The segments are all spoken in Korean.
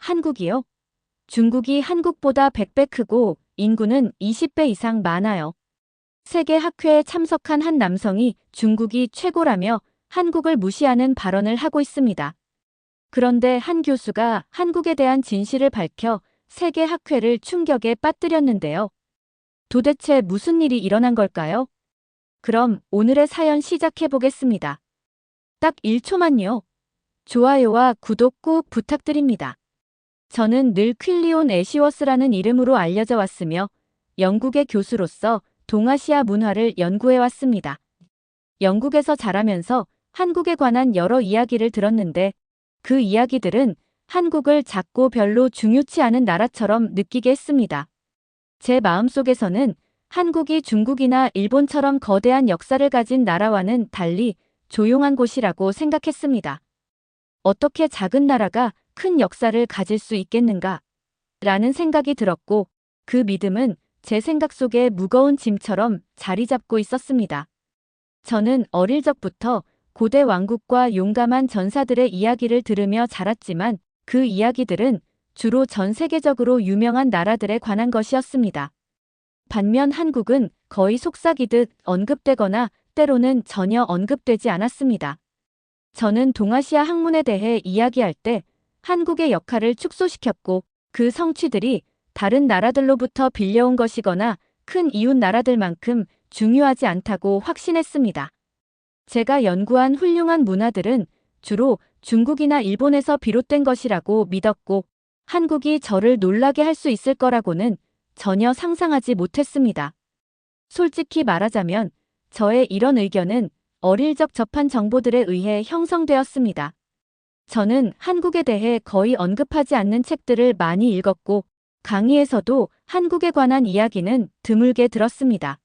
한국이요? 중국이 한국보다 100배 크고 인구는 20배 이상 많아요. 세계 학회에 참석한 한 남성이 중국이 최고라며 한국을 무시하는 발언을 하고 있습니다. 그런데 한 교수가 한국에 대한 진실을 밝혀 세계 학회를 충격에 빠뜨렸는데요. 도대체 무슨 일이 일어난 걸까요? 그럼 오늘의 사연 시작해 보겠습니다. 딱 1초만요. 좋아요와 구독 꼭 부탁드립니다. 저는 늘 퀼리온 애시워스라는 이름으로 알려져 왔으며 영국의 교수로서 동아시아 문화를 연구해 왔습니다. 영국에서 자라면서 한국에 관한 여러 이야기를 들었는데 그 이야기들은 한국을 작고 별로 중요치 않은 나라처럼 느끼게 했습니다. 제 마음속에서는 한국이 중국이나 일본처럼 거대한 역사를 가진 나라와는 달리 조용한 곳이라고 생각했습니다. 어떻게 작은 나라가 큰 역사를 가질 수 있겠는가? 라는 생각이 들었고 그 믿음은 제 생각 속에 무거운 짐처럼 자리 잡고 있었습니다. 저는 어릴 적부터 고대 왕국과 용감한 전사들의 이야기를 들으며 자랐지만 그 이야기들은 주로 전 세계적으로 유명한 나라들에 관한 것이었습니다. 반면 한국은 거의 속삭이듯 언급되거나 때로는 전혀 언급되지 않았습니다. 저는 동아시아 학문에 대해 이야기할 때 한국의 역할을 축소시켰고 그 성취들이 다른 나라들로부터 빌려온 것이거나 큰 이웃 나라들만큼 중요하지 않다고 확신했습니다. 제가 연구한 훌륭한 문화들은 주로 중국이나 일본에서 비롯된 것이라고 믿었고 한국이 저를 놀라게 할 수 있을 거라고는 전혀 상상하지 못했습니다. 솔직히 말하자면 저의 이런 의견은 어릴 적 접한 정보들에 의해 형성되었습니다. 저는 한국에 대해 거의 언급하지 않는 책들을 많이 읽었고 강의에서도 한국에 관한 이야기는 드물게 들었습니다.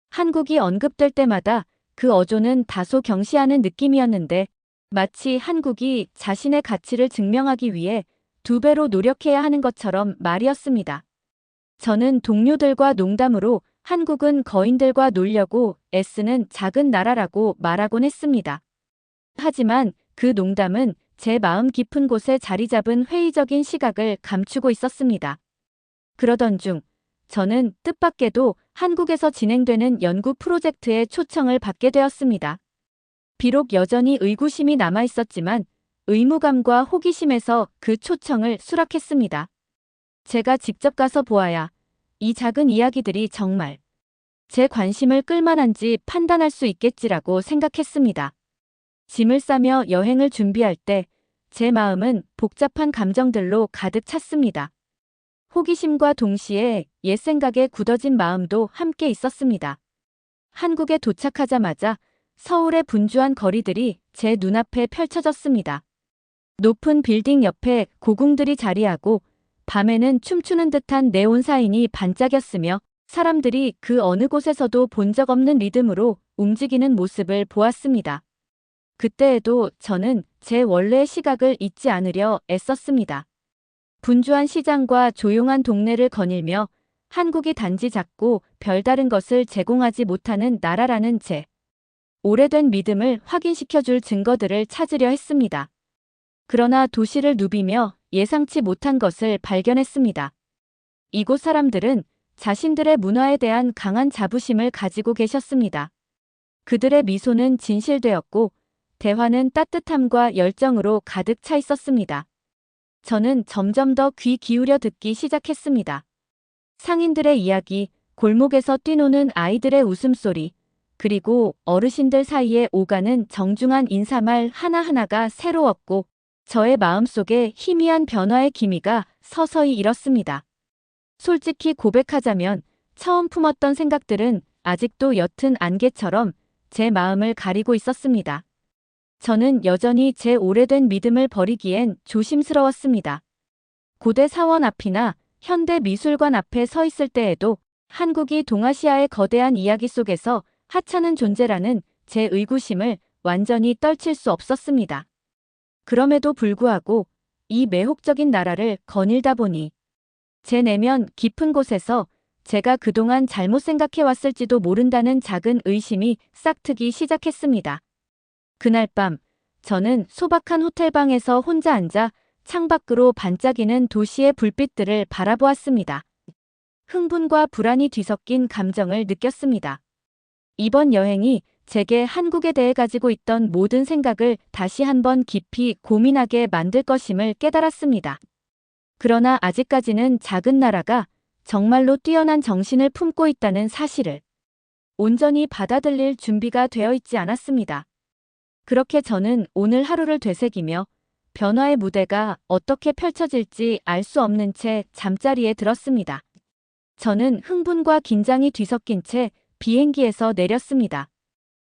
한국이 언급될 때마다 그 어조는 다소 경시하는 느낌이었는데 마치 한국이 자신의 가치를 증명하기 위해 2배로 노력해야 하는 것처럼 말이었습니다. 저는 동료들과 농담으로 한국은 거인들과 놀려고 애쓰는 작은 나라라고 말하곤 했습니다. 하지만 그 농담은 제 마음 깊은 곳에 자리 잡은 회의적인 시각을 감추고 있었습니다. 그러던 중 저는 뜻밖에도 한국에서 진행되는 연구 프로젝트에 초청을 받게 되었습니다. 비록 여전히 의구심이 남아 있었지만 의무감과 호기심에서 그 초청을 수락했습니다. 제가 직접 가서 보아야 이 작은 이야기들이 정말 제 관심을 끌만한지 판단할 수 있겠지라고 생각했습니다. 짐을 싸며 여행을 준비할 때 제 마음은 복잡한 감정들로 가득 찼습니다. 호기심과 동시에 옛 생각에 굳어진 마음도 함께 있었습니다. 한국에 도착하자마자 서울의 분주한 거리들이 제 눈앞에 펼쳐졌습니다. 높은 빌딩 옆에 고궁들이 자리하고 밤에는 춤추는 듯한 네온 사인이 반짝였으며 사람들이 그 어느 곳에서도 본 적 없는 리듬으로 움직이는 모습을 보았습니다. 그때에도 저는 제 원래의 시각을 잊지 않으려 애썼습니다. 분주한 시장과 조용한 동네를 거닐며 한국이 단지 작고 별다른 것을 제공하지 못하는 나라라는 제 오래된 믿음을 확인시켜줄 증거들을 찾으려 했습니다. 그러나 도시를 누비며 예상치 못한 것을 발견했습니다. 이곳 사람들은 자신들의 문화에 대한 강한 자부심을 가지고 계셨습니다. 그들의 미소는 진실되었고 대화는 따뜻함과 열정으로 가득 차 있었습니다. 저는 점점 더 귀 기울여 듣기 시작했습니다. 상인들의 이야기, 골목에서 뛰노는 아이들의 웃음소리, 그리고 어르신들 사이에 오가는 정중한 인사말 하나하나가 새로웠고 저의 마음속에 희미한 변화의 기미가 서서히 일었습니다. 솔직히 고백하자면 처음 품었던 생각들은 아직도 옅은 안개처럼 제 마음을 가리고 있었습니다. 저는 여전히 제 오래된 믿음을 버리기엔 조심스러웠습니다. 고대 사원 앞이나 현대 미술관 앞에 서 있을 때에도 한국이 동아시아의 거대한 이야기 속에서 하찮은 존재라는 제 의구심을 완전히 떨칠 수 없었습니다. 그럼에도 불구하고 이 매혹적인 나라를 거닐다 보니 제 내면 깊은 곳에서 제가 그동안 잘못 생각해왔을지도 모른다는 작은 의심이 싹트기 시작했습니다. 그날 밤 저는 소박한 호텔방에서 혼자 앉아 창밖으로 반짝이는 도시의 불빛들을 바라보았습니다. 흥분과 불안이 뒤섞인 감정을 느꼈습니다. 이번 여행이 제게 한국에 대해 가지고 있던 모든 생각을 다시 한번 깊이 고민하게 만들 것임을 깨달았습니다. 그러나 아직까지는 작은 나라가 정말로 뛰어난 정신을 품고 있다는 사실을 온전히 받아들일 준비가 되어 있지 않았습니다. 그렇게 저는 오늘 하루를 되새기며 변화의 무대가 어떻게 펼쳐질지 알 수 없는 채 잠자리에 들었습니다. 저는 흥분과 긴장이 뒤섞인 채 비행기에서 내렸습니다.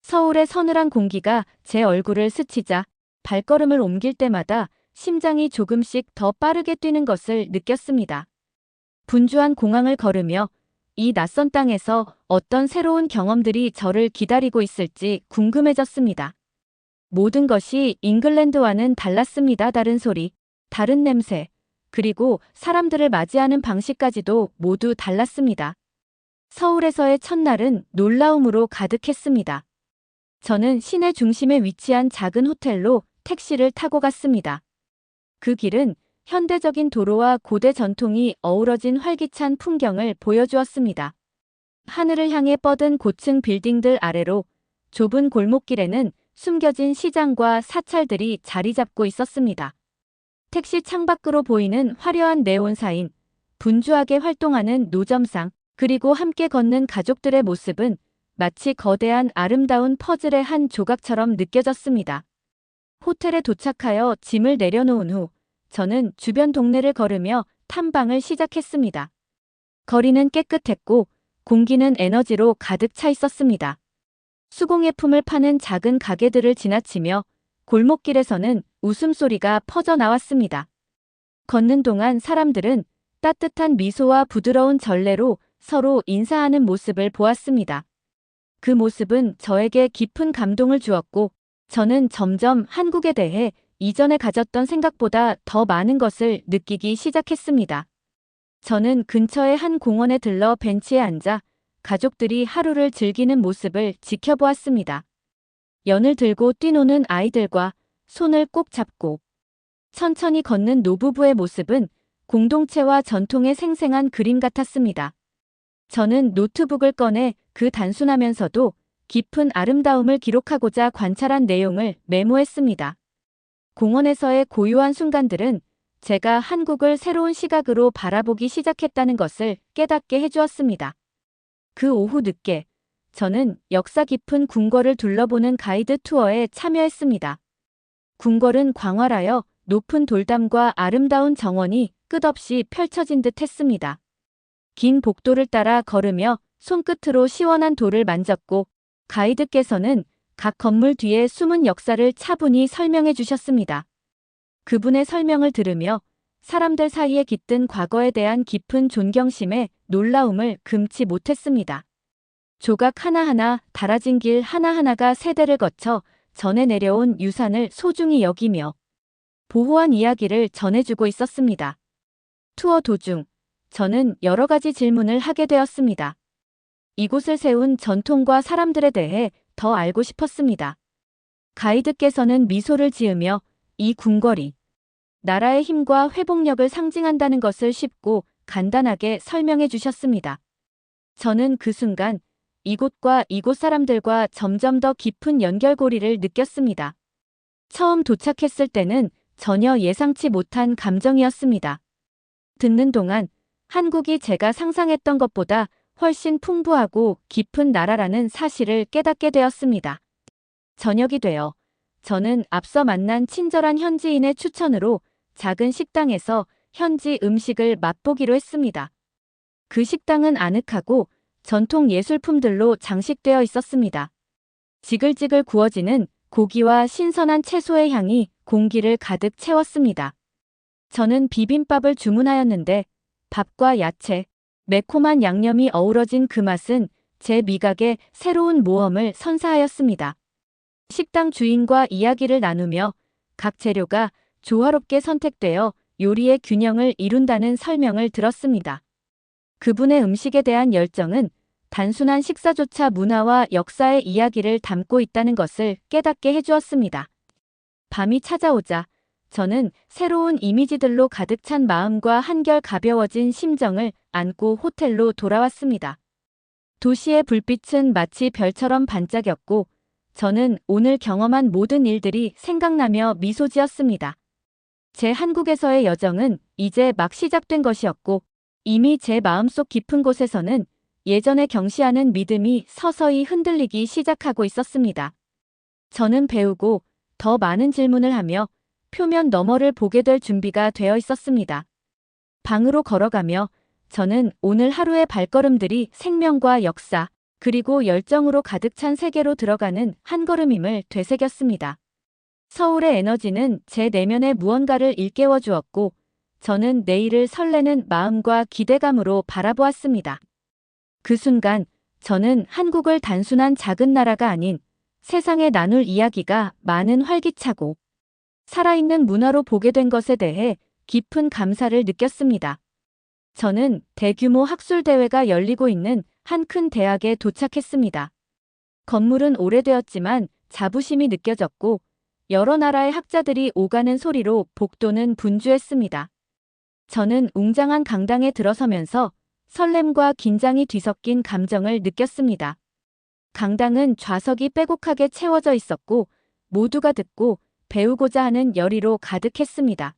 서울의 서늘한 공기가 제 얼굴을 스치자 발걸음을 옮길 때마다 심장이 조금씩 더 빠르게 뛰는 것을 느꼈습니다. 분주한 공항을 걸으며 이 낯선 땅에서 어떤 새로운 경험들이 저를 기다리고 있을지 궁금해졌습니다. 모든 것이 잉글랜드와는 달랐습니다. 다른 소리, 다른 냄새, 그리고 사람들을 맞이하는 방식까지도 모두 달랐습니다. 서울에서의 첫날은 놀라움으로 가득했습니다. 저는 시내 중심에 위치한 작은 호텔로 택시를 타고 갔습니다. 그 길은 현대적인 도로와 고대 전통이 어우러진 활기찬 풍경을 보여주었습니다. 하늘을 향해 뻗은 고층 빌딩들 아래로 좁은 골목길에는 숨겨진 시장과 사찰들이 자리 잡고 있었습니다. 택시 창밖으로 보이는 화려한 네온사인, 분주하게 활동하는 노점상, 그리고 함께 걷는 가족들의 모습은 마치 거대한 아름다운 퍼즐의 한 조각처럼 느껴졌습니다. 호텔에 도착하여 짐을 내려놓은 후 저는 주변 동네를 걸으며 탐방을 시작했습니다. 거리는 깨끗했고 공기는 에너지로 가득 차 있었습니다. 수공예품을 파는 작은 가게들을 지나치며 골목길에서는 웃음소리가 퍼져 나왔습니다. 걷는 동안 사람들은 따뜻한 미소와 부드러운 전례로 서로 인사하는 모습을 보았습니다. 그 모습은 저에게 깊은 감동을 주었고 저는 점점 한국에 대해 이전에 가졌던 생각보다 더 많은 것을 느끼기 시작했습니다. 저는 근처의 한 공원에 들러 벤치에 앉아 가족들이 하루를 즐기는 모습을 지켜보았습니다. 연을 들고 뛰노는 아이들과 손을 꼭 잡고 천천히 걷는 노부부의 모습은 공동체와 전통의 생생한 그림 같았습니다. 저는 노트북을 꺼내 그 단순하면서도 깊은 아름다움을 기록하고자 관찰한 내용을 메모했습니다. 공원에서의 고요한 순간들은 제가 한국을 새로운 시각으로 바라보기 시작했다는 것을 깨닫게 해주었습니다. 그 오후 늦게 저는 역사 깊은 궁궐을 둘러보는 가이드 투어에 참여했습니다. 궁궐은 광활하여 높은 돌담과 아름다운 정원이 끝없이 펼쳐진 듯 했습니다. 긴 복도를 따라 걸으며 손끝으로 시원한 돌을 만졌고 가이드께서는 각 건물 뒤에 숨은 역사를 차분히 설명해 주셨습니다. 그분의 설명을 들으며 사람들 사이에 깃든 과거에 대한 깊은 존경심에 놀라움을 금치 못했습니다. 조각 하나하나, 달아진 길 하나하나가 세대를 거쳐 전해 내려온 유산을 소중히 여기며 보호한 이야기를 전해주고 있었습니다. 투어 도중 저는 여러 가지 질문을 하게 되었습니다. 이곳을 세운 전통과 사람들에 대해 더 알고 싶었습니다. 가이드께서는 미소를 지으며 이 궁궐이 나라의 힘과 회복력을 상징한다는 것을 쉽고 간단하게 설명해 주셨습니다. 저는 그 순간 이곳과 이곳 사람들과 점점 더 깊은 연결고리를 느꼈습니다. 처음 도착했을 때는 전혀 예상치 못한 감정이었습니다. 듣는 동안 한국이 제가 상상했던 것보다 훨씬 풍부하고 깊은 나라라는 사실을 깨닫게 되었습니다. 저녁이 되어 저는 앞서 만난 친절한 현지인의 추천으로 작은 식당에서 현지 음식을 맛보기로 했습니다. 그 식당은 아늑하고 전통 예술품들로 장식되어 있었습니다. 지글지글 구워지는 고기와 신선한 채소의 향이 공기를 가득 채웠습니다. 저는 비빔밥을 주문하였는데 밥과 야채, 매콤한 양념이 어우러진 그 맛은 제 미각에 새로운 모험을 선사하였습니다. 식당 주인과 이야기를 나누며 각 재료가 조화롭게 선택되어 요리의 균형을 이룬다는 설명을 들었습니다. 그분의 음식에 대한 열정은 단순한 식사조차 문화와 역사의 이야기를 담고 있다는 것을 깨닫게 해주었습니다. 밤이 찾아오자 저는 새로운 이미지들로 가득 찬 마음과 한결 가벼워진 심정을 안고 호텔로 돌아왔습니다. 도시의 불빛은 마치 별처럼 반짝였고 저는 오늘 경험한 모든 일들이 생각나며 미소 지었습니다. 제 한국에서의 여정은 이제 막 시작된 것이었고 이미 제 마음속 깊은 곳에서는 예전에 경시하는 믿음이 서서히 흔들리기 시작하고 있었습니다. 저는 배우고 더 많은 질문을 하며 표면 너머를 보게 될 준비가 되어 있었습니다. 방으로 걸어가며 저는 오늘 하루의 발걸음들이 생명과 역사, 그리고 열정으로 가득 찬 세계로 들어가는 한 걸음임을 되새겼습니다. 서울의 에너지는 제 내면의 무언가를 일깨워 주었고 저는 내일을 설레는 마음과 기대감으로 바라보았습니다. 그 순간 저는 한국을 단순한 작은 나라가 아닌 세상에 나눌 이야기가 많은 활기차고 살아있는 문화로 보게 된 것에 대해 깊은 감사를 느꼈습니다. 저는 대규모 학술대회가 열리고 있는 한 큰 대학에 도착했습니다. 건물은 오래되었지만 자부심이 느껴졌고 여러 나라의 학자들이 오가는 소리로 복도는 분주했습니다. 저는 웅장한 강당에 들어서면서 설렘과 긴장이 뒤섞인 감정을 느꼈습니다. 강당은 좌석이 빼곡하게 채워져 있었고 모두가 듣고 배우고자 하는 열의로 가득했습니다.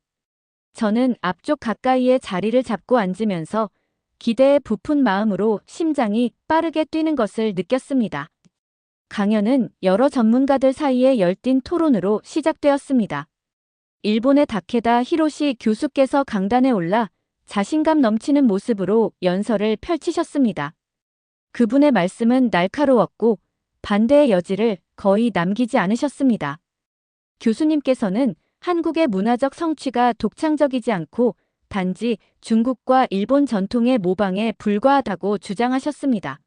저는 앞쪽 가까이에 자리를 잡고 앉으면서 기대에 부푼 마음으로 심장이 빠르게 뛰는 것을 느꼈습니다. 강연은 여러 전문가들 사이에 열띤 토론으로 시작되었습니다. 일본의 다케다 히로시 교수께서 강단에 올라 자신감 넘치는 모습으로 연설을 펼치셨습니다. 그분의 말씀은 날카로웠고 반대의 여지를 거의 남기지 않으셨습니다. 교수님께서는 한국의 문화적 성취가 독창적이지 않고 단지 중국과 일본 전통의 모방에 불과하다고 주장하셨습니다.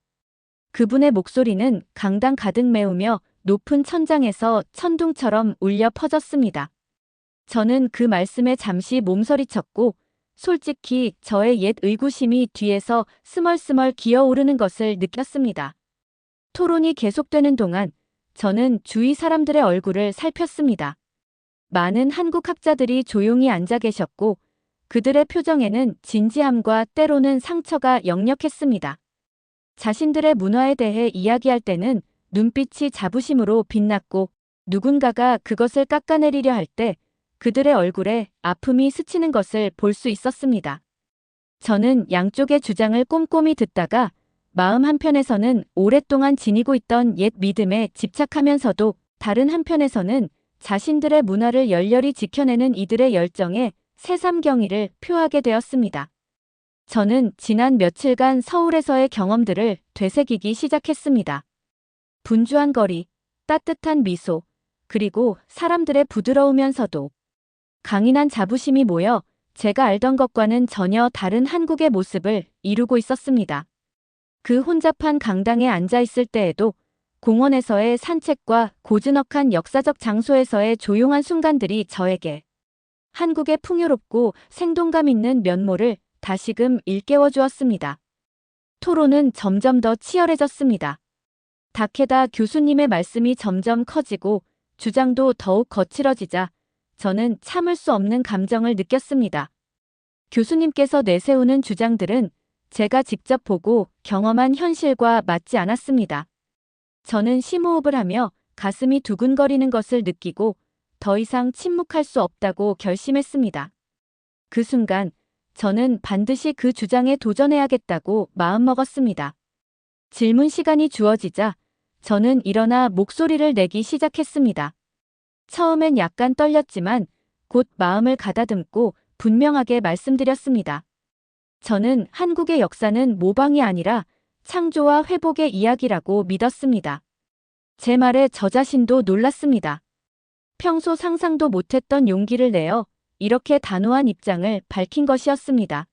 그분의 목소리는 강당 가득 메우며 높은 천장에서 천둥처럼 울려 퍼졌습니다. 저는 그 말씀에 잠시 몸서리쳤고 솔직히 저의 옛 의구심이 뒤에서 스멀스멀 기어오르는 것을 느꼈습니다. 토론이 계속되는 동안 저는 주위 사람들의 얼굴을 살폈습니다. 많은 한국 학자들이 조용히 앉아 계셨고 그들의 표정에는 진지함과 때로는 상처가 역력했습니다. 자신들의 문화에 대해 이야기할 때는 눈빛이 자부심으로 빛났고 누군가가 그것을 깎아내리려 할 때 그들의 얼굴에 아픔이 스치는 것을 볼 수 있었습니다. 저는 양쪽의 주장을 꼼꼼히 듣다가 마음 한편에서는 오랫동안 지니고 있던 옛 믿음에 집착하면서도 다른 한편에서는 자신들의 문화를 열렬히 지켜내는 이들의 열정에 새삼경의를 표하게 되었습니다. 저는 지난 며칠간 서울에서의 경험들을 되새기기 시작했습니다. 분주한 거리, 따뜻한 미소, 그리고 사람들의 부드러우면서도 강인한 자부심이 모여 제가 알던 것과는 전혀 다른 한국의 모습을 이루고 있었습니다. 그 혼잡한 강당에 앉아 있을 때에도 공원에서의 산책과 고즈넉한 역사적 장소에서의 조용한 순간들이 저에게 한국의 풍요롭고 생동감 있는 면모를 다시금 일깨워 주었습니다. 토론은 점점 더 치열해졌습니다. 다케다 교수님의 말씀이 점점 커지고 주장도 더욱 거칠어지자 저는 참을 수 없는 감정을 느꼈습니다. 교수님께서 내세우는 주장들은 제가 직접 보고 경험한 현실과 맞지 않았습니다. 저는 심호흡을 하며 가슴이 두근거리는 것을 느끼고 더 이상 침묵할 수 없다고 결심했습니다. 그 순간 저는 반드시 그 주장에 도전해야겠다고 마음먹었습니다. 질문 시간이 주어지자 저는 일어나 목소리를 내기 시작했습니다. 처음엔 약간 떨렸지만 곧 마음을 가다듬고 분명하게 말씀드렸습니다. 저는 한국의 역사는 모방이 아니라 창조와 회복의 이야기라고 믿었습니다. 제 말에 저 자신도 놀랐습니다. 평소 상상도 못했던 용기를 내어 이렇게 단호한 입장을 밝힌 것이었습니다.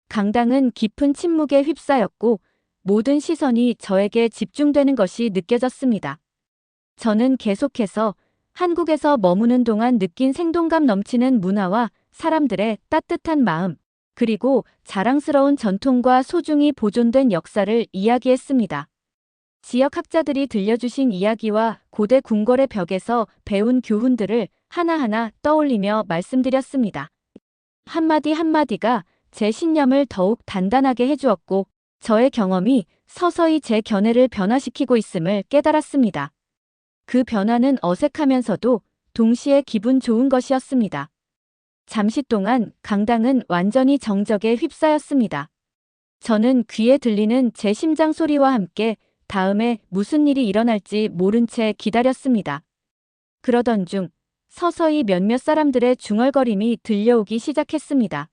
강당은 깊은 침묵에 휩싸였고 모든 시선이 저에게 집중되는 것이 느껴졌습니다. 저는 계속해서 한국에서 머무는 동안 느낀 생동감 넘치는 문화와 사람들의 따뜻한 마음, 그리고 자랑스러운 전통과 소중히 보존된 역사를 이야기했습니다. 지역 학자들이 들려주신 이야기와 고대 궁궐의 벽에서 배운 교훈들을 하나하나 떠올리며 말씀드렸습니다. 한마디 한마디가 제 신념을 더욱 단단하게 해주었고 저의 경험이 서서히 제 견해를 변화시키고 있음을 깨달았습니다. 그 변화는 어색하면서도 동시에 기분 좋은 것이었습니다. 잠시 동안 강당은 완전히 정적에 휩싸였습니다. 저는 귀에 들리는 제 심장 소리와 함께 다음에 무슨 일이 일어날지 모른 채 기다렸습니다. 그러던 중 서서히 몇몇 사람들의 중얼거림이 들려오기 시작했습니다.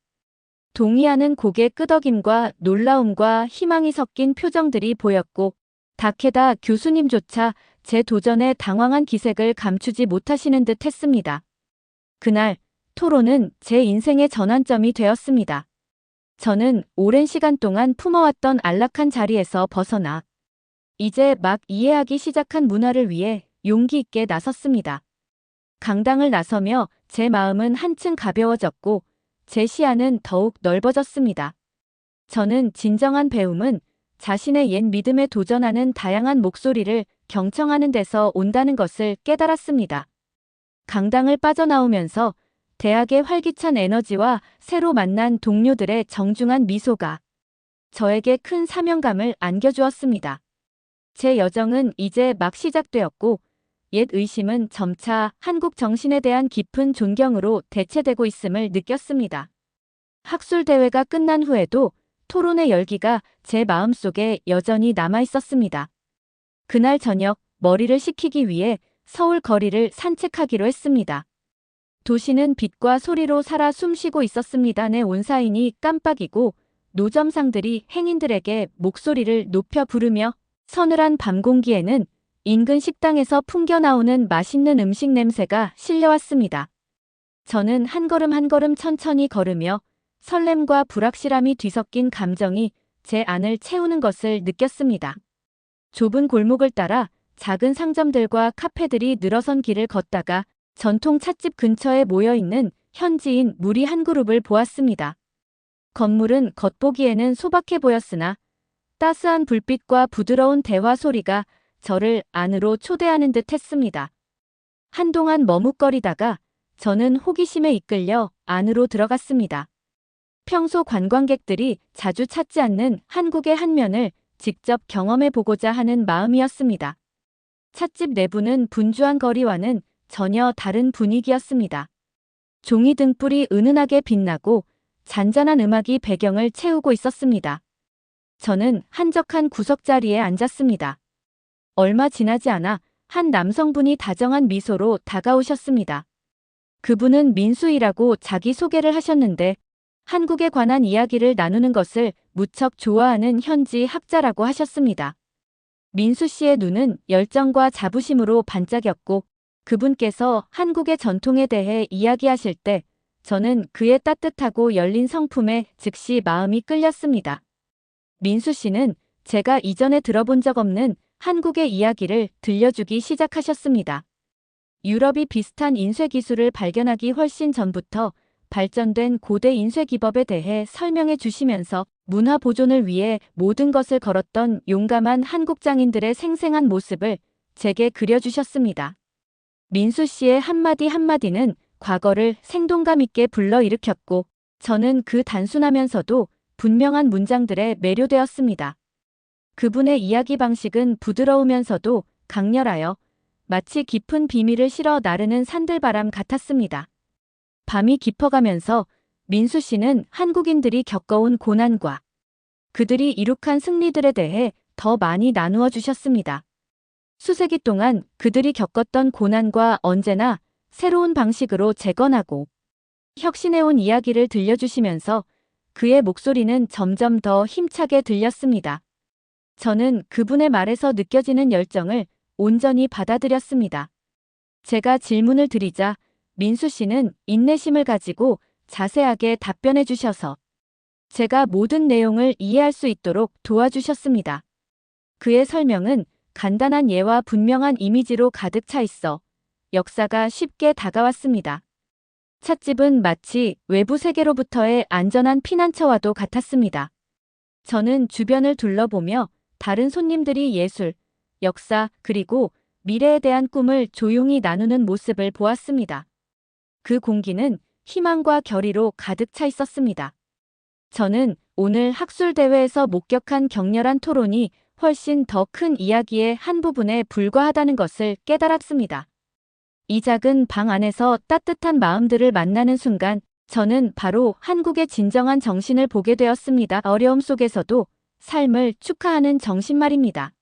동의하는 고개 끄덕임과 놀라움과 희망이 섞인 표정들이 보였고 다케다 교수님조차 제 도전에 당황한 기색을 감추지 못하시는 듯 했습니다. 그날 토론은 제 인생의 전환점이 되었습니다. 저는 오랜 시간 동안 품어왔던 안락한 자리에서 벗어나 이제 막 이해하기 시작한 문화를 위해 용기 있게 나섰습니다. 강당을 나서며 제 마음은 한층 가벼워졌고 제 시야는 더욱 넓어졌습니다. 저는 진정한 배움은 자신의 옛 믿음에 도전하는 다양한 목소리를 경청하는 데서 온다는 것을 깨달았습니다. 강당을 빠져나오면서 대학의 활기찬 에너지와 새로 만난 동료들의 정중한 미소가 저에게 큰 사명감을 안겨주었습니다. 제 여정은 이제 막 시작되었고 옛 의심은 점차 한국 정신에 대한 깊은 존경으로 대체되고 있음을 느꼈습니다. 학술 대회가 끝난 후에도 토론의 열기가 제 마음속에 여전히 남아 있었습니다. 그날 저녁 머리를 식히기 위해 서울 거리를 산책하기로 했습니다. 도시는 빛과 소리로 살아 숨쉬고 있었습니다. 내 온사인이 깜빡이고 노점상들이 행인들에게 목소리를 높여 부르며 서늘한 밤 공기에는 인근 식당에서 풍겨나오는 맛있는 음식 냄새가 실려왔습니다. 저는 한 걸음 한 걸음 천천히 걸으며 설렘과 불확실함이 뒤섞인 감정이 제 안을 채우는 것을 느꼈습니다. 좁은 골목을 따라 작은 상점들과 카페들이 늘어선 길을 걷다가 전통 찻집 근처에 모여있는 현지인 무리 한 그룹을 보았습니다. 건물은 겉보기에는 소박해 보였으나 따스한 불빛과 부드러운 대화 소리가 저를 안으로 초대하는 듯 했습니다. 한동안 머뭇거리다가 저는 호기심에 이끌려 안으로 들어갔습니다. 평소 관광객들이 자주 찾지 않는 한국의 한 면을 직접 경험해 보고자 하는 마음이었습니다. 찻집 내부는 분주한 거리와는 전혀 다른 분위기였습니다. 종이 등불이 은은하게 빛나고 잔잔한 음악이 배경을 채우고 있었습니다. 저는 한적한 구석자리에 앉았습니다. 얼마 지나지 않아 한 남성분이 다정한 미소로 다가오셨습니다. 그분은 민수이라고 자기소개를 하셨는데 한국에 관한 이야기를 나누는 것을 무척 좋아하는 현지 학자라고 하셨습니다. 민수 씨의 눈은 열정과 자부심으로 반짝였고 그분께서 한국의 전통에 대해 이야기하실 때 저는 그의 따뜻하고 열린 성품에 즉시 마음이 끌렸습니다. 민수 씨는 제가 이전에 들어본 적 없는 한국의 이야기를 들려주기 시작하셨습니다. 유럽이 비슷한 인쇄 기술을 발견하기 훨씬 전부터 발전된 고대 인쇄 기법에 대해 설명해 주시면서 문화 보존을 위해 모든 것을 걸었던 용감한 한국 장인들의 생생한 모습을 제게 그려주셨습니다. 민수 씨의 한마디 한마디는 과거를 생동감 있게 불러일으켰고 저는 그 단순하면서도 분명한 문장들에 매료되었습니다. 그분의 이야기 방식은 부드러우면서도 강렬하여 마치 깊은 비밀을 실어 나르는 산들바람 같았습니다. 밤이 깊어가면서 민수 씨는 한국인들이 겪어온 고난과 그들이 이룩한 승리들에 대해 더 많이 나누어 주셨습니다. 수세기 동안 그들이 겪었던 고난과 언제나 새로운 방식으로 재건하고 혁신해온 이야기를 들려주시면서 그의 목소리는 점점 더 힘차게 들렸습니다. 저는 그분의 말에서 느껴지는 열정을 온전히 받아들였습니다. 제가 질문을 드리자 민수 씨는 인내심을 가지고 자세하게 답변해 주셔서 제가 모든 내용을 이해할 수 있도록 도와주셨습니다. 그의 설명은 간단한 예와 분명한 이미지로 가득 차 있어 역사가 쉽게 다가왔습니다. 찻집은 마치 외부 세계로부터의 안전한 피난처와도 같았습니다. 저는 주변을 둘러보며 다른 손님들이 예술, 역사, 그리고 미래에 대한 꿈을 조용히 나누는 모습을 보았습니다. 그 공기는 희망과 결의로 가득 차 있었습니다. 저는 오늘 학술대회에서 목격한 격렬한 토론이 훨씬 더 큰 이야기의 한 부분에 불과하다는 것을 깨달았습니다. 이 작은 방 안에서 따뜻한 마음들을 만나는 순간 저는 바로 한국의 진정한 정신을 보게 되었습니다. 어려움 속에서도 삶을 축하하는 정신 말입니다.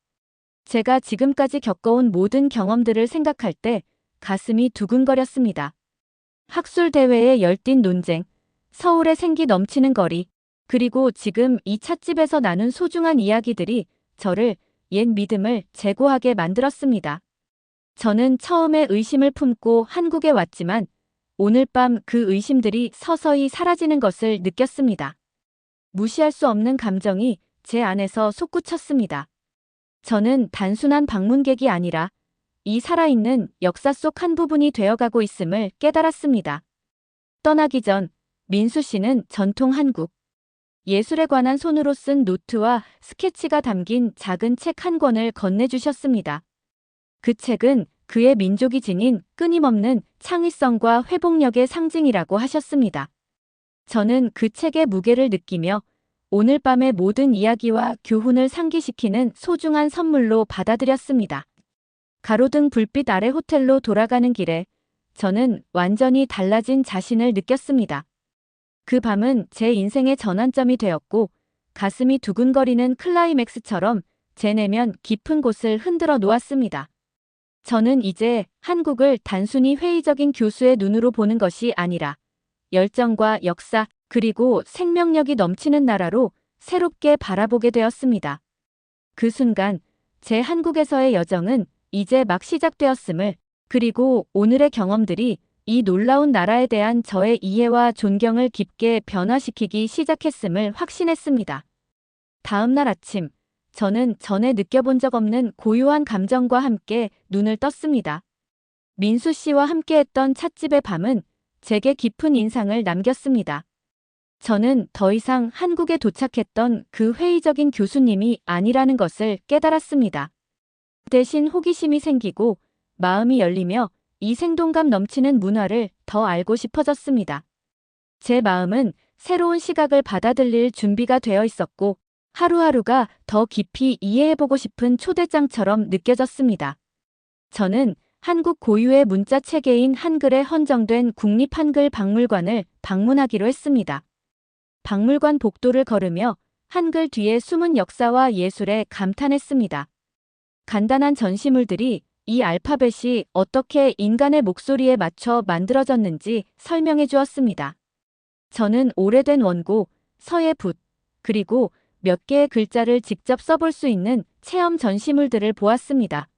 제가 지금까지 겪어온 모든 경험들을 생각할 때 가슴이 두근거렸습니다. 학술대회의 열띤 논쟁, 서울의 생기 넘치는 거리, 그리고 지금 이 찻집에서 나눈 소중한 이야기들이 저를 옛 믿음을 재고하게 만들었습니다. 저는 처음에 의심을 품고 한국에 왔지만 오늘 밤 그 의심들이 서서히 사라지는 것을 느꼈습니다. 무시할 수 없는 감정이 제 안에서 솟구쳤습니다. 저는 단순한 방문객이 아니라 이 살아있는 역사 속 한 부분이 되어가고 있음을 깨달았습니다. 떠나기 전 민수 씨는 전통 한국 예술에 관한 손으로 쓴 노트와 스케치가 담긴 작은 책 한 권을 건네주셨습니다. 그 책은 그의 민족이 지닌 끊임없는 창의성과 회복력의 상징이라고 하셨습니다. 저는 그 책의 무게를 느끼며 오늘 밤의 모든 이야기와 교훈을 상기시키는 소중한 선물로 받아들였습니다. 가로등 불빛 아래 호텔로 돌아가는 길에 저는 완전히 달라진 자신을 느꼈습니다. 그 밤은 제 인생의 전환점이 되었고 가슴이 두근거리는 클라이맥스처럼 제 내면 깊은 곳을 흔들어 놓았습니다. 저는 이제 한국을 단순히 회의적인 교수의 눈으로 보는 것이 아니라 열정과 역사 그리고 생명력이 넘치는 나라로 새롭게 바라보게 되었습니다. 그 순간 제 한국에서의 여정은 이제 막 시작되었음을 그리고 오늘의 경험들이 이 놀라운 나라에 대한 저의 이해와 존경을 깊게 변화시키기 시작했음을 확신했습니다. 다음 날 아침 저는 전에 느껴본 적 없는 고요한 감정과 함께 눈을 떴습니다. 민수 씨와 함께했던 찻집의 밤은 제게 깊은 인상을 남겼습니다. 저는 더 이상 한국에 도착했던 그 회의적인 교수님이 아니라는 것을 깨달았습니다. 대신 호기심이 생기고 마음이 열리며 이 생동감 넘치는 문화를 더 알고 싶어졌습니다. 제 마음은 새로운 시각을 받아들일 준비가 되어 있었고 하루하루가 더 깊이 이해해보고 싶은 초대장처럼 느껴졌습니다. 저는 한국 고유의 문자 체계인 한글에 헌정된 국립한글박물관을 방문하기로 했습니다. 박물관 복도를 걸으며 한글 뒤에 숨은 역사와 예술에 감탄했습니다. 간단한 전시물들이 이 알파벳이 어떻게 인간의 목소리에 맞춰 만들어졌는지 설명해 주었습니다. 저는 오래된 원고, 서예 붓, 그리고 몇 개의 글자를 직접 써볼 수 있는 체험 전시물들을 보았습니다.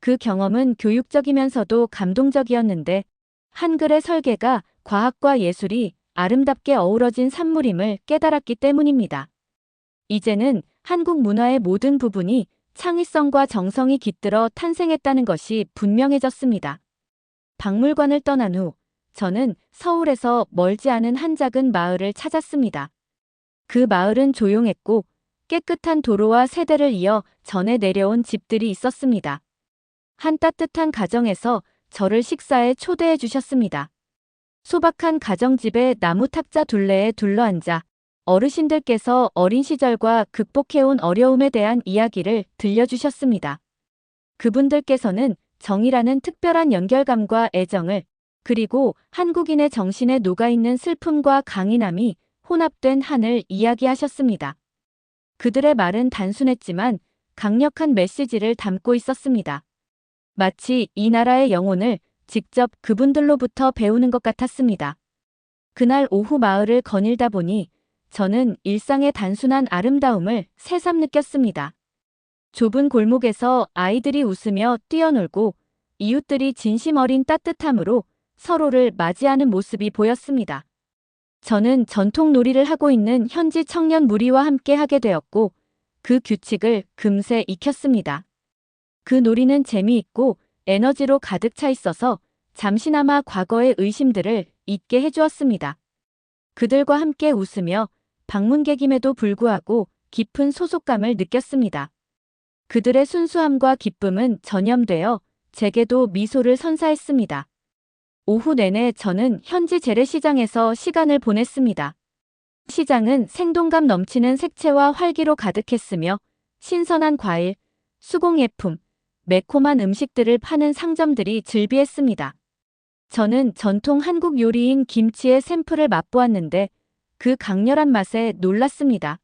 그 경험은 교육적이면서도 감동적이었는데 한글의 설계가 과학과 예술이 아름답게 어우러진 산물임을 깨달았기 때문입니다. 이제는 한국 문화의 모든 부분이 창의성과 정성이 깃들어 탄생했다는 것이 분명해졌습니다. 박물관을 떠난 후 저는 서울에서 멀지 않은 한 작은 마을을 찾았습니다. 그 마을은 조용했고 깨끗한 도로와 세대를 이어 전해 내려온 집들이 있었습니다. 한 따뜻한 가정에서 저를 식사에 초대해 주셨습니다. 소박한 가정집의 나무 탁자 둘레에 둘러앉아 어르신들께서 어린 시절과 극복해온 어려움에 대한 이야기를 들려주셨습니다. 그분들께서는 정이라는 특별한 연결감과 애정을 그리고 한국인의 정신에 녹아있는 슬픔과 강인함이 혼합된 한을 이야기하셨습니다. 그들의 말은 단순했지만 강력한 메시지를 담고 있었습니다. 마치 이 나라의 영혼을 직접 그분들로부터 배우는 것 같았습니다. 그날 오후 마을을 거닐다 보니 저는 일상의 단순한 아름다움을 새삼 느꼈습니다. 좁은 골목에서 아이들이 웃으며 뛰어놀고 이웃들이 진심 어린 따뜻함으로 서로를 맞이하는 모습이 보였습니다. 저는 전통 놀이를 하고 있는 현지 청년 무리와 함께 하게 되었고 그 규칙을 금세 익혔습니다. 그 놀이는 재미있고 에너지로 가득 차 있어서 잠시나마 과거의 의심들을 잊게 해주었습니다. 그들과 함께 웃으며 방문객임에도 불구하고 깊은 소속감을 느꼈습니다. 그들의 순수함과 기쁨은 전염되어 제게도 미소를 선사했습니다. 오후 내내 저는 현지 재래시장에서 시간을 보냈습니다. 시장은 생동감 넘치는 색채와 활기로 가득했으며 신선한 과일, 수공예품, 매콤한 음식들을 파는 상점들이 즐비했습니다. 저는 전통 한국 요리인 김치의 샘플을 맛보았는데 그 강렬한 맛에 놀랐습니다.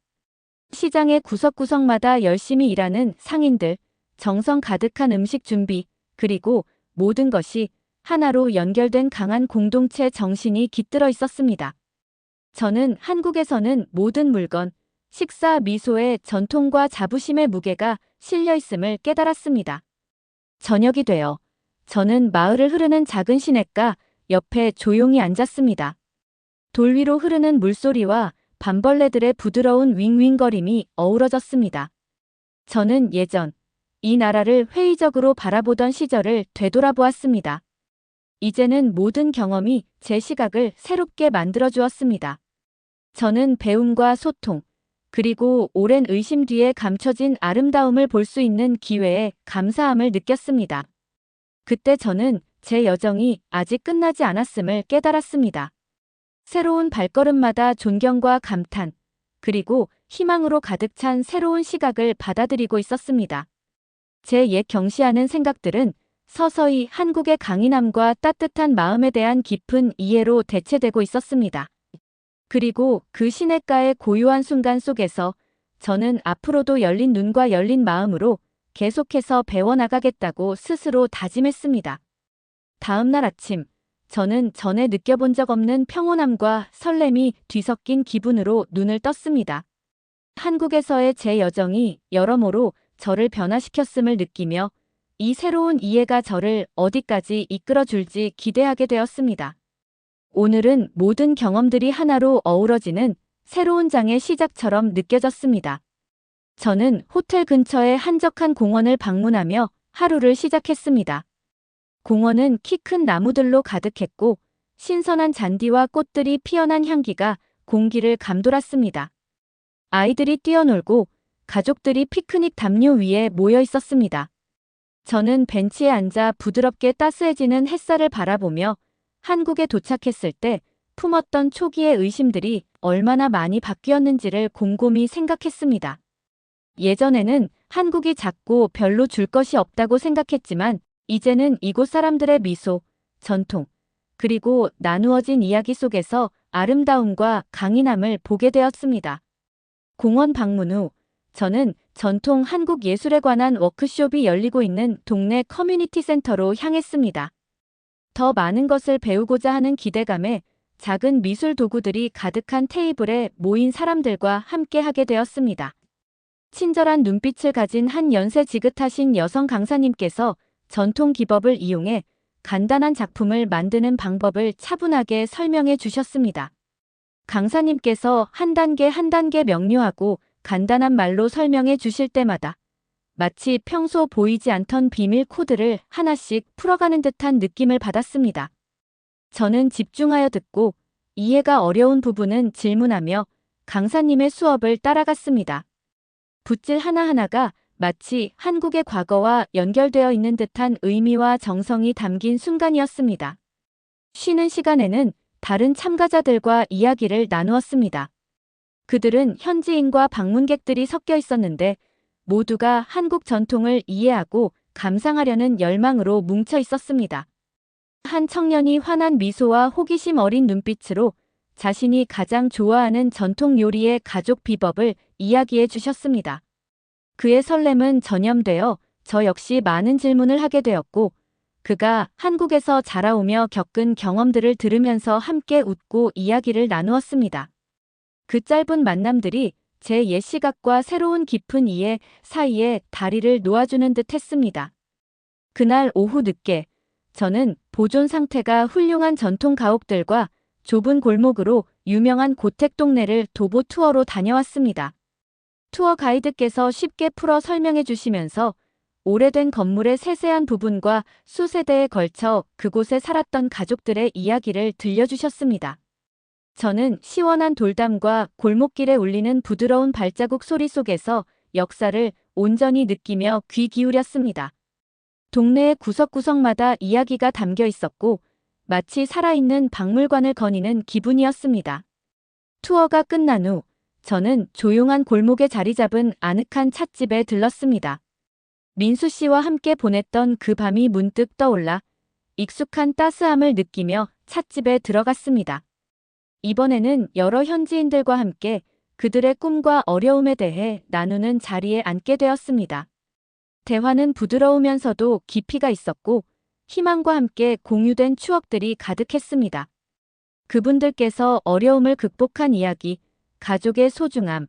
시장의 구석구석마다 열심히 일하는 상인들, 정성 가득한 음식 준비, 그리고 모든 것이 하나로 연결된 강한 공동체 정신이 깃들어 있었습니다. 저는 한국에서는 모든 물건, 식사, 미소에 전통과 자부심의 무게가 실려 있음을 깨달았습니다. 저녁이 되어 저는 마을을 흐르는 작은 시냇가 옆에 조용히 앉았습니다. 돌 위로 흐르는 물소리와 밤벌레들의 부드러운 윙윙거림이 어우러졌습니다. 저는 예전 이 나라를 회의적으로 바라보던 시절을 되돌아보았습니다. 이제는 모든 경험이 제 시각을 새롭게 만들어 주었습니다. 저는 배움과 소통, 그리고 오랜 의심 뒤에 감춰진 아름다움을 볼 수 있는 기회에 감사함을 느꼈습니다. 그때 저는 제 여정이 아직 끝나지 않았음을 깨달았습니다. 새로운 발걸음마다 존경과 감탄, 그리고 희망으로 가득 찬 새로운 시각을 받아들이고 있었습니다. 제 옛 경시하는 생각들은 서서히 한국의 강인함과 따뜻한 마음에 대한 깊은 이해로 대체되고 있었습니다. 그리고 그 시냇가의 고요한 순간 속에서 저는 앞으로도 열린 눈과 열린 마음으로 계속해서 배워나가겠다고 스스로 다짐했습니다. 다음 날 아침, 저는 전에 느껴본 적 없는 평온함과 설렘이 뒤섞인 기분으로 눈을 떴습니다. 한국에서의 제 여정이 여러모로 저를 변화시켰음을 느끼며 이 새로운 이해가 저를 어디까지 이끌어 줄지 기대하게 되었습니다. 오늘은 모든 경험들이 하나로 어우러지는 새로운 장의 시작처럼 느껴졌습니다. 저는 호텔 근처의 한적한 공원을 방문하며 하루를 시작했습니다. 공원은 키 큰 나무들로 가득했고 신선한 잔디와 꽃들이 피어난 향기가 공기를 감돌았습니다. 아이들이 뛰어놀고 가족들이 피크닉 담요 위에 모여 있었습니다. 저는 벤치에 앉아 부드럽게 따스해지는 햇살을 바라보며 한국에 도착했을 때 품었던 초기의 의심들이 얼마나 많이 바뀌었는지를 곰곰이 생각했습니다. 예전에는 한국이 작고 별로 줄 것이 없다고 생각했지만 이제는 이곳 사람들의 미소, 전통, 그리고 나누어진 이야기 속에서 아름다움과 강인함을 보게 되었습니다. 공원 방문 후 저는 전통 한국 예술에 관한 워크숍이 열리고 있는 동네 커뮤니티 센터로 향했습니다. 더 많은 것을 배우고자 하는 기대감에 작은 미술 도구들이 가득한 테이블에 모인 사람들과 함께 하게 되었습니다. 친절한 눈빛을 가진 한 연세 지긋하신 여성 강사님께서 전통 기법을 이용해 간단한 작품을 만드는 방법을 차분하게 설명해 주셨습니다. 강사님께서 한 단계 한 단계 명료하고 간단한 말로 설명해 주실 때마다 마치 평소 보이지 않던 비밀 코드를 하나씩 풀어가는 듯한 느낌을 받았습니다. 저는 집중하여 듣고 이해가 어려운 부분은 질문하며 강사님의 수업을 따라갔습니다. 붓질 하나하나가 마치 한국의 과거와 연결되어 있는 듯한 의미와 정성이 담긴 순간이었습니다. 쉬는 시간에는 다른 참가자들과 이야기를 나누었습니다. 그들은 현지인과 방문객들이 섞여 있었는데 모두가 한국 전통을 이해하고 감상하려는 열망으로 뭉쳐 있었습니다. 한 청년이 환한 미소와 호기심 어린 눈빛으로 자신이 가장 좋아하는 전통 요리의 가족 비법을 이야기해 주셨습니다. 그의 설렘은 전염되어 저 역시 많은 질문을 하게 되었고 그가 한국에서 자라오며 겪은 경험들을 들으면서 함께 웃고 이야기를 나누었습니다. 그 짧은 만남들이 제 옛 시각과 새로운 깊은 이해 사이에 다리를 놓아주는 듯 했습니다. 그날 오후 늦게 저는 보존 상태가 훌륭한 전통 가옥들과 좁은 골목으로 유명한 고택 동네를 도보 투어로 다녀왔습니다. 투어 가이드께서 쉽게 풀어 설명해 주시면서 오래된 건물의 세세한 부분과 수세대에 걸쳐 그곳에 살았던 가족들의 이야기를 들려주셨습니다. 저는 시원한 돌담과 골목길에 울리는 부드러운 발자국 소리 속에서 역사를 온전히 느끼며 귀 기울였습니다. 동네의 구석구석마다 이야기가 담겨 있었고 마치 살아있는 박물관을 거니는 기분이었습니다. 투어가 끝난 후 저는 조용한 골목에 자리 잡은 아늑한 찻집에 들렀습니다. 민수 씨와 함께 보냈던 그 밤이 문득 떠올라 익숙한 따스함을 느끼며 찻집에 들어갔습니다. 이번에는 여러 현지인들과 함께 그들의 꿈과 어려움에 대해 나누는 자리에 앉게 되었습니다. 대화는 부드러우면서도 깊이가 있었고 희망과 함께 공유된 추억들이 가득했습니다. 그분들께서 어려움을 극복한 이야기, 가족의 소중함,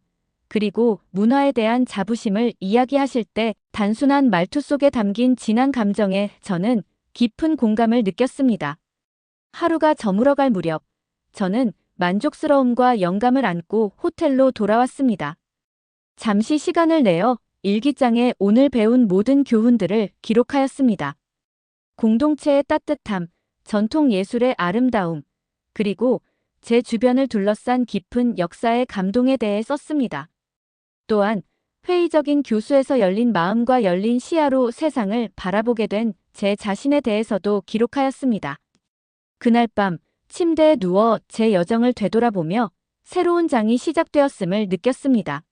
그리고 문화에 대한 자부심을 이야기하실 때 단순한 말투 속에 담긴 진한 감정에 저는 깊은 공감을 느꼈습니다. 하루가 저물어갈 무렵, 저는 만족스러움과 영감을 안고 호텔로 돌아왔습니다. 잠시 시간을 내어 일기장에 오늘 배운 모든 교훈들을 기록하였습니다. 공동체의 따뜻함, 전통 예술의 아름다움, 그리고 제 주변을 둘러싼 깊은 역사의 감동에 대해 썼습니다. 또한 회의적인 교수에서 열린 마음과 열린 시야로 세상을 바라보게 된 제 자신에 대해서도 기록하였습니다. 그날 밤 침대에 누워 제 여정을 되돌아보며 새로운 장이 시작되었음을 느꼈습니다.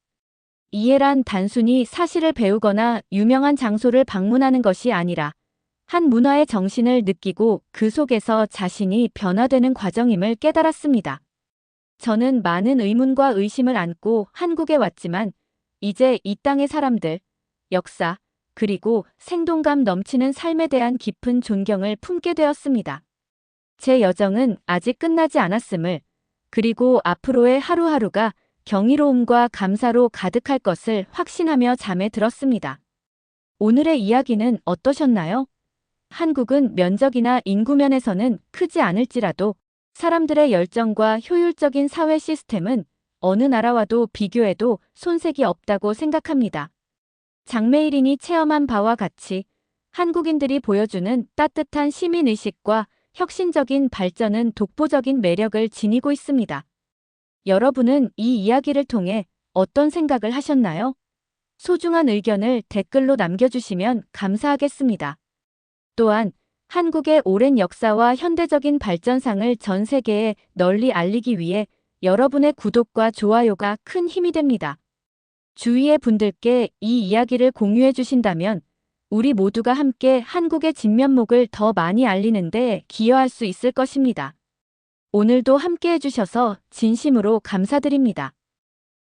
이해란 단순히 사실을 배우거나 유명한 장소를 방문하는 것이 아니라 한 문화의 정신을 느끼고 그 속에서 자신이 변화되는 과정임을 깨달았습니다. 저는 많은 의문과 의심을 안고 한국에 왔지만 이제 이 땅의 사람들, 역사, 그리고 생동감 넘치는 삶에 대한 깊은 존경을 품게 되었습니다. 제 여정은 아직 끝나지 않았음을, 그리고 앞으로의 하루하루가 경이로움과 감사로 가득할 것을 확신하며 잠에 들었습니다. 오늘의 이야기는 어떠셨나요? 한국은 면적이나 인구 면에서는 크지 않을지라도 사람들의 열정과 효율적인 사회 시스템은 어느 나라와도 비교해도 손색이 없다고 생각합니다. 장매일인이 체험한 바와 같이 한국인들이 보여주는 따뜻한 시민의식과 혁신적인 발전은 독보적인 매력을 지니고 있습니다. 여러분은 이 이야기를 통해 어떤 생각을 하셨나요? 소중한 의견을 댓글로 남겨주시면 감사하겠습니다. 또한 한국의 오랜 역사와 현대적인 발전상을 전 세계에 널리 알리기 위해 여러분의 구독과 좋아요가 큰 힘이 됩니다. 주위의 분들께 이 이야기를 공유해 주신다면 우리 모두가 함께 한국의 진면목을 더 많이 알리는 데 기여할 수 있을 것입니다. 오늘도 함께 해주셔서 진심으로 감사드립니다.